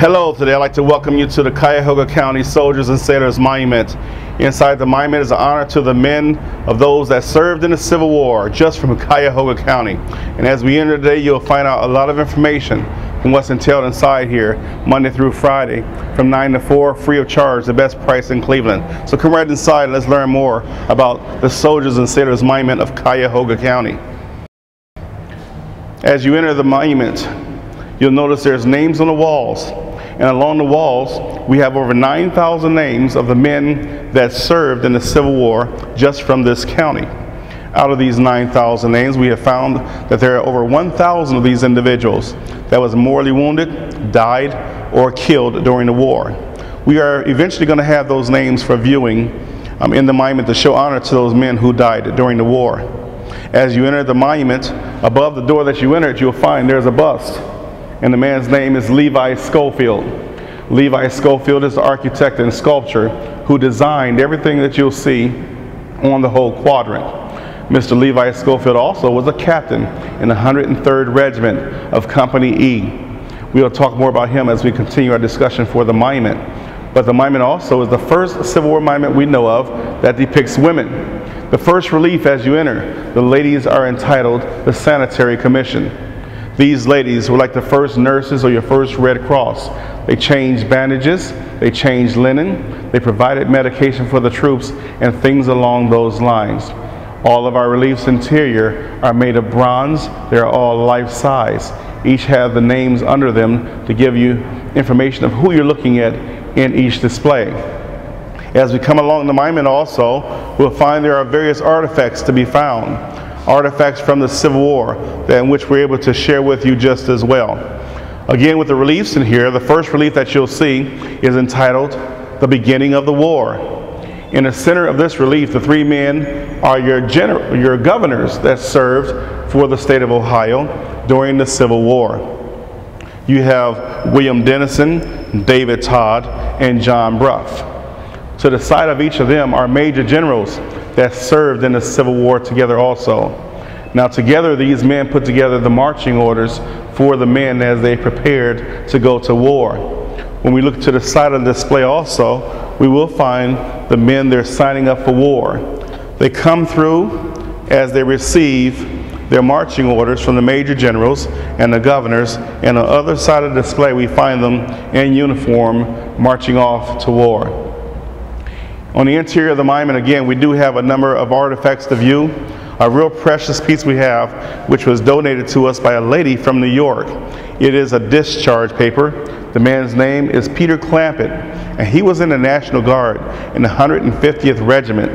Hello, today I'd like to welcome you to the Cuyahoga County Soldiers and Sailors Monument. Inside the monument is an honor to the men of those that served in the Civil War, just from Cuyahoga County. And as we enter today, you'll find out a lot of information from what's entailed inside here, Monday through Friday, from 9 to 4, free of charge, the best price in Cleveland. So come right inside and let's learn more about the Soldiers and Sailors Monument of Cuyahoga County. As you enter the monument, you'll notice there's names on the walls. And along the walls, we have over 9,000 names of the men that served in the Civil War just from this county. Out of these 9,000 names, we have found that there are over 1,000 of these individuals that was mortally wounded, died, or killed during the war. We are eventually going to have those names for viewing in the monument to show honor to those men who died during the war. As you enter the monument, above the door that you entered, you'll find there's a bust. And the man's name is Levi Schofield. Levi Schofield is the architect and sculptor who designed everything that you'll see on the whole quadrant. Mr. Levi Schofield also was a captain in the 103rd Regiment of Company E. We'll talk more about him as we continue our discussion for the monument. But the monument also is the first Civil War monument we know of that depicts women. The first relief as you enter, the ladies are entitled the Sanitary Commission. These ladies were like the first nurses or your first Red Cross. They changed bandages, they changed linen, they provided medication for the troops and things along those lines. All of our reliefs interior are made of bronze. They're all life-size. Each have the names under them to give you information of who you're looking at in each display. As we come along the monument also, we'll find there are various artifacts to be found. Artifacts from the Civil War in which we're able to share with you just as well. Again, with the reliefs in here, the first relief that you'll see is entitled The Beginning of the War. In the center of this relief, the three men are your governors that served for the state of Ohio during the Civil War. You have William Dennison, David Todd, and John Brough. To the side of each of them are major generals that served in the Civil War together also. Now together these men put together the marching orders for the men as they prepared to go to war. When we look to the side of the display also, we will find the men they're signing up for war. They come through as they receive their marching orders from the major generals and the governors, and on the other side of the display we find them in uniform marching off to war. On the interior of the monument, again, we do have a number of artifacts to view. A real precious piece we have, which was donated to us by a lady from New York. It is a discharge paper. The man's name is Peter Clampett, and he was in the National Guard in the 150th Regiment.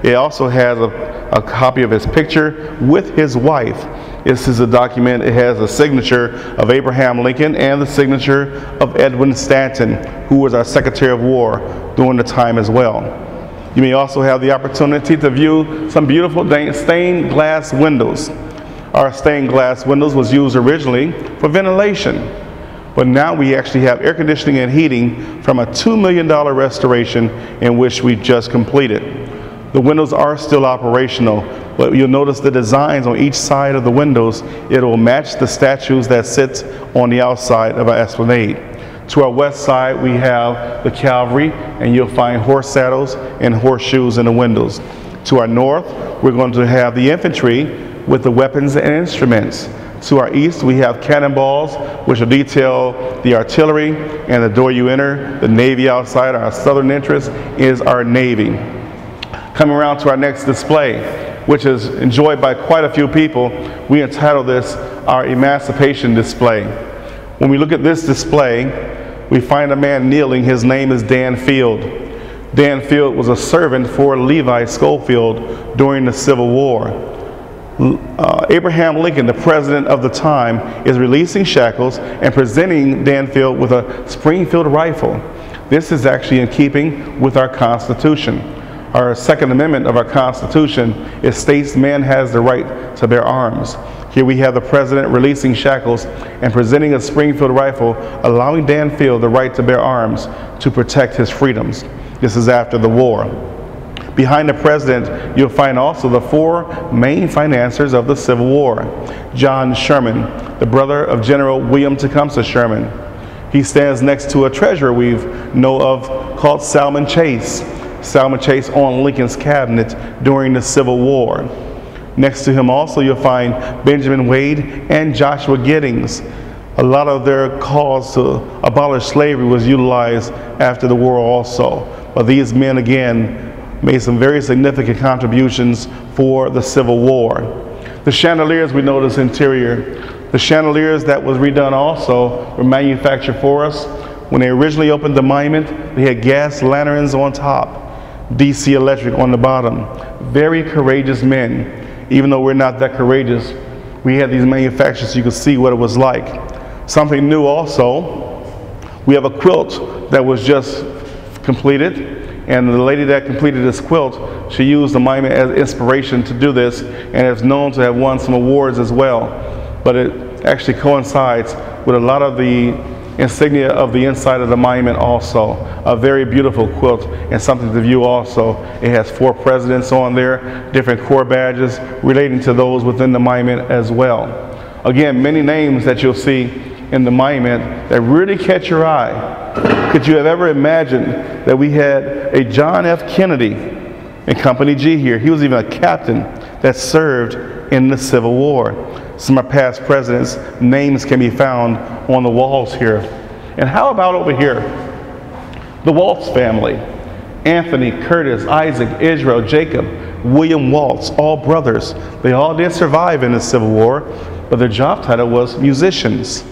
It also has a copy of his picture with his wife. This is a document. It has a signature of Abraham Lincoln and the signature of Edwin Stanton, who was our Secretary of War during the time as well. You may also have the opportunity to view some beautiful stained glass windows. Our stained glass windows was used originally for ventilation, but now we actually have air conditioning and heating from a $2 million restoration in which we just completed. The windows are still operational, but you'll notice the designs on each side of the windows. It will match the statues that sit on the outside of our esplanade. To our west side, we have the cavalry, and you'll find horse saddles and horseshoes in the windows. To our north, we're going to have the infantry with the weapons and instruments. To our east, we have cannonballs, which will detail the artillery, and the door you enter, the Navy outside. Our southern interest is our Navy. Coming around to our next display, which is enjoyed by quite a few people, we entitled this our Emancipation Display. When we look at this display, we find a man kneeling. His name is Dan Field. Dan Field was a servant for Levi Schofield during the Civil War. Abraham Lincoln, the president of the time, is releasing shackles and presenting Dan Field with a Springfield rifle. This is actually in keeping with our Constitution. Our Second Amendment of our Constitution, it states man has the right to bear arms. Here we have the president releasing shackles and presenting a Springfield rifle, allowing Dan Field the right to bear arms to protect his freedoms. This is after the war. Behind the president, you'll find also the four main financiers of the Civil War. John Sherman, the brother of General William Tecumseh Sherman. He stands next to a treasure we know of called Salmon Chase. Salmon Chase on Lincoln's cabinet during the Civil War. Next to him also you'll find Benjamin Wade and Joshua Giddings. A lot of their cause to abolish slavery was utilized after the war also. But these men again made some very significant contributions for the Civil War. The chandeliers we notice interior. The chandeliers that was redone also were manufactured for us. When they originally opened the monument, they had gas lanterns on top, DC electric on the bottom. Very courageous men. Even though we're not that courageous, we had these manufacturers so you could see what it was like. Something new also, we have a quilt that was just completed. And the lady that completed this quilt, she used the monument as inspiration to do this, and is known to have won some awards as well. But it actually coincides with a lot of the insignia of the inside of the monument also. A very beautiful quilt and something to view also. It has 4 presidents on there, different corps badges relating to those within the monument as well. Again, many names that you'll see in the monument that really catch your eye. Could you have ever imagined that we had a John F. Kennedy in Company G here? He was even a captain that served in the Civil War. Some of our past presidents' names can be found on the walls here. And how about over here? The Waltz family. Anthony, Curtis, Isaac, Israel, Jacob, William Waltz, all brothers. They all did survive in the Civil War, but their job title was musicians.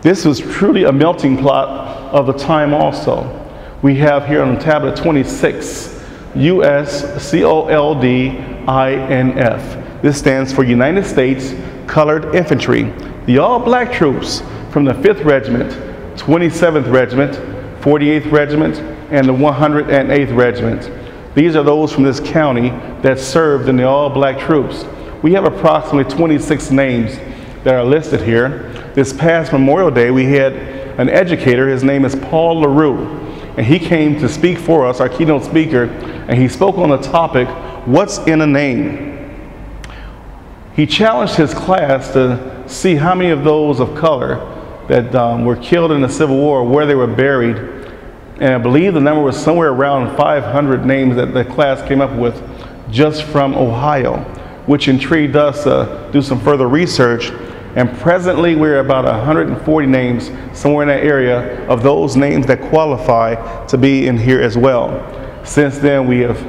This was truly a melting pot of the time also. We have here on tablet 26, USCOLDINF. This stands for United States Colored Infantry, the all-black troops from the 5th Regiment, 27th Regiment, 48th Regiment, and the 108th Regiment. These are those from this county that served in the all-black troops. We have approximately 26 names that are listed here. This past Memorial Day, we had an educator. His name is Paul LaRue, and he came to speak for us, our keynote speaker, and he spoke on the topic, what's in a name? He challenged his class to see how many of those of color that were killed in the Civil War, where they were buried, and I believe the number was somewhere around 500 names that the class came up with just from Ohio, which intrigued us to do some further research. And presently we're about 140 names somewhere in that area of those names that qualify to be in here as well. Since then we have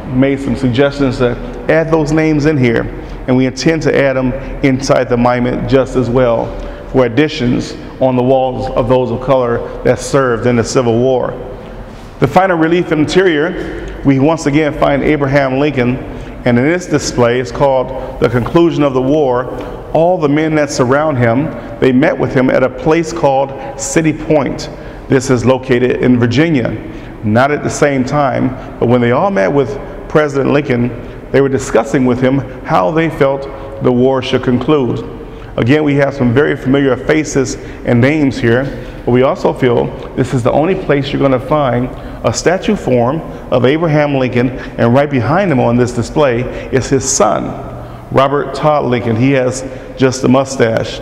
made some suggestions to add those names in here, and we intend to add them inside the monument just as well for additions on the walls of those of color that served in the Civil War. The final relief interior, we once again find Abraham Lincoln, and in this display it's called The Conclusion of the War. All the men that surround him, they met with him at a place called City Point. This is located in Virginia. Not at the same time, but when they all met with President Lincoln, they were discussing with him how they felt the war should conclude. Again, we have some very familiar faces and names here, but we also feel this is the only place you're going to find a statue form of Abraham Lincoln, and right behind him on this display is his son, Robert Todd Lincoln. He has just a mustache.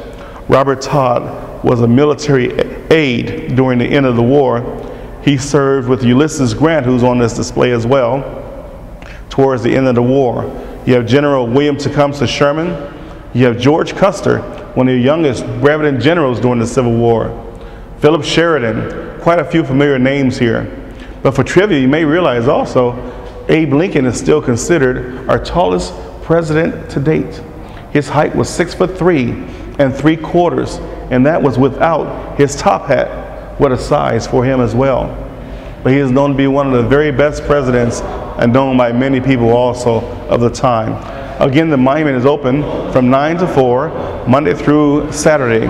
Robert Todd was a military aide during the end of the war. He served with Ulysses Grant, who's on this display as well, towards the end of the war. You have General William Tecumseh Sherman. You have George Custer, one of the youngest brevet generals during the Civil War. Philip Sheridan, quite a few familiar names here. But for trivia, you may realize also, Abe Lincoln is still considered our tallest president to date. His height was 6'3" and 3/4, and that was without his top hat. What a size for him as well. But he is known to be one of the very best presidents, and known by many people also of the time. Again, the monument is open from 9 to 4, Monday through Saturday.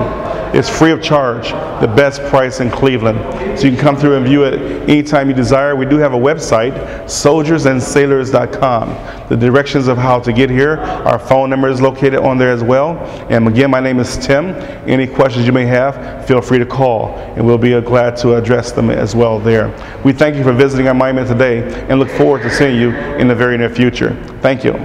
It's free of charge, the best price in Cleveland. So you can come through and view it anytime you desire. We do have a website, soldiersandsailors.com. The directions of how to get here, our phone number is located on there as well. And again, my name is Tim. Any questions you may have, feel free to call, and we'll be glad to address them as well there. We thank you for visiting our monument today, and look forward to seeing you in the very near future. Thank you.